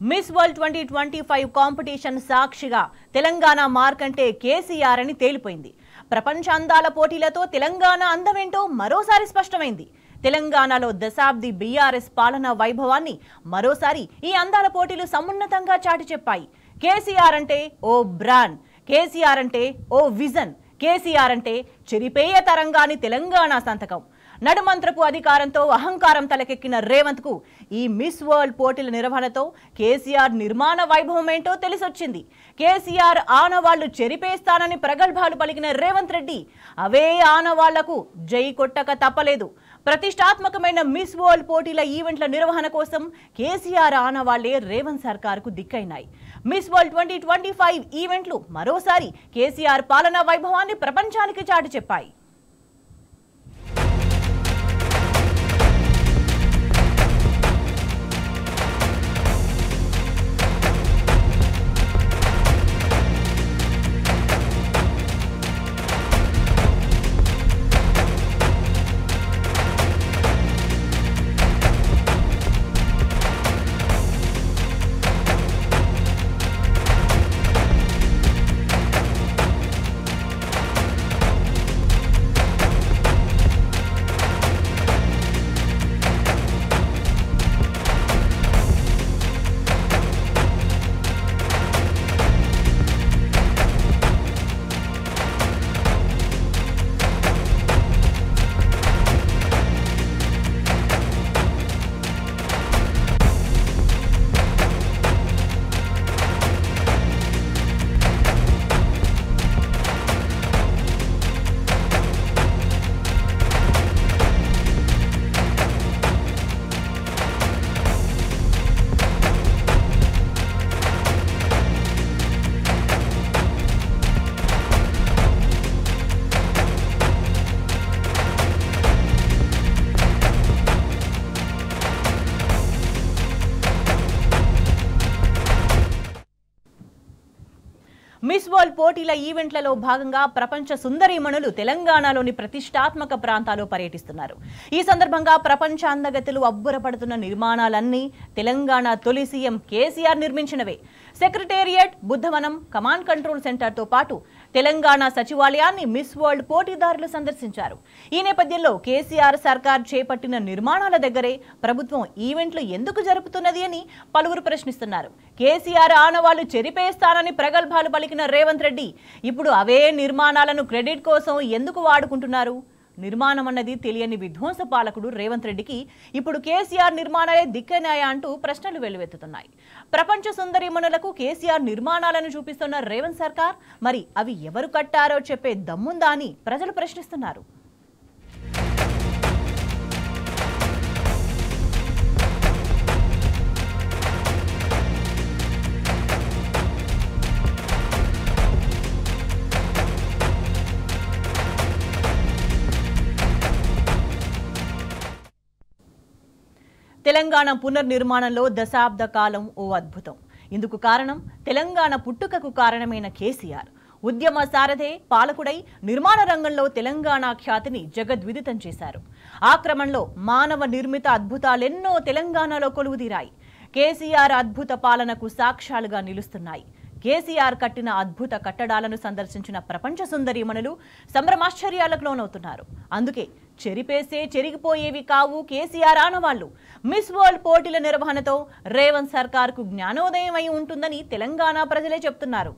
Miss world 2025 competition సాక్షిగా తెలంగాణ మార్కంటే కేసీఆర్ అని తేలిపోయింది. ప్రపంచ అందాల పోటీలతో తెలంగాణ అందమేంటో మరోసారి స్పష్టమైంది. తెలంగాణలో దశాబ్ది బీఆర్ఎస్ పాలనా వైభవాన్ని మరోసారి ఈ అందాల పోటీలు సమున్నతంగా చాటి చెప్పాయి. కేసీఆర్ అంటే ఓ బ్రాండ్, కేసీఆర్ అంటే ఓ విజన్, కేసీఆర్ అంటే చెరిపేయ తరంగాని తెలంగాణ సంతకం. నడుమంత్రపు అధికారంతో అహంకారం తలకెక్కిన రేవంత్ కు ఈ మిస్ వరల్డ్ పోటీల నిర్వహణతో కేసీఆర్ నిర్మాణ వైభవం ఏంటో తెలిసొచ్చింది. కేసీఆర్ ఆనవాళ్లు చెరిపేస్తానని ప్రగల్భాలు పలికిన రేవంత్ రెడ్డి అవే ఆనవాళ్లకు జై కొట్టక తప్పలేదు. ప్రతిష్టాత్మకమైన మిస్ వరల్డ్ పోటీల ఈవెంట్ల నిర్వహణ కోసం కేసీఆర్ ఆనవాళ్లే రేవంత్ సర్కార్కు దిక్కైనాయి. మిస్ వరల్డ్ 2025 ఈవెంట్లు మరోసారి కేసీఆర్ పాలనా వైభవాన్ని ప్రపంచానికి చాటి చెప్పాయి. మిస్ వరల్డ్ పోటీల ఈవెంట్లలో భాగంగా ప్రపంచ సుందరీమణులు తెలంగాణలోని ప్రతిష్టాత్మక ప్రాంతాల్లో పర్యటిస్తున్నారు. ఈ సందర్భంగా ప్రపంచ అందగతులు అబ్బురపడుతున్న నిర్మాణాలన్నీ తెలంగాణ తొలి సీఎం కేసీఆర్ నిర్మించినవే. సెక్రటేరియట్, బుద్ధవనం, కమాండ్ కంట్రోల్ సెంటర్తో పాటు తెలంగాణ సచివాలయాన్ని మిస్ వరల్డ్ పోటీదారులు సందర్శించారు. ఈ నేపథ్యంలో కేసీఆర్ సర్కార్ చేపట్టిన నిర్మాణాల దగ్గరే ప్రభుత్వం ఈవెంట్లు ఎందుకు జరుపుతున్నది అని పలువురు ప్రశ్నిస్తున్నారు. కేసీఆర్ ఆనవాళ్లు చెరిపేస్తానని ప్రగల్భాలు పలికిన రేవంత్ రెడ్డి ఇప్పుడు అవే నిర్మాణాలను క్రెడిట్ కోసం ఎందుకు వాడుకుంటున్నారు? నిర్మాణం అన్నది తెలియని విధ్వంస పాలకుడు రేవంత్ రెడ్డికి ఇప్పుడు కేసీఆర్ నిర్మాణాలే దిక్కనాయా అంటూ ప్రశ్నలు వెల్లువెత్తుతున్నాయి. ప్రపంచ సుందరీమణులకు కేసీఆర్ నిర్మాణాలను చూపిస్తున్న రేవంత్ సర్కార్ మరి అవి ఎవరు కట్టారో చెప్పే దమ్ముందా అని ప్రజలు ప్రశ్నిస్తున్నారు. తెలంగాణ పునర్నిర్మాణంలో దశాబ్ద కాలం ఓ అద్భుతం. ఇందుకు కారణం తెలంగాణ పుట్టుకకు కారణమైన కేసీఆర్. ఉద్యమ సారథే పాలకుడై నిర్మాణ రంగంలో తెలంగాణ ఖ్యాతిని జగద్విదితం చేశారు. ఆ క్రమంలో మానవ నిర్మిత అద్భుతాలెన్నో తెలంగాణలో కొలువుదీరాయి. కేసీఆర్ అద్భుత పాలనకు సాక్ష్యాలుగా నిలుస్తున్నాయి. కేసీఆర్ కట్టిన అద్భుత కట్టడాలను సందర్శించిన ప్రపంచ సుందరీమణులు సంభ్రమాశ్చర్యాలకు లోనవుతున్నారు. అందుకే చెరిగిపోయేవి కావు కేసీఆర్ ఆనవాళ్లు. మిస్ వరల్డ్ పోటీల నిర్వహణతో రేవంత్ సర్కార్కు జ్ఞానోదయం అయి ఉంటుందని తెలంగాణ ప్రజలే చెప్తున్నారు.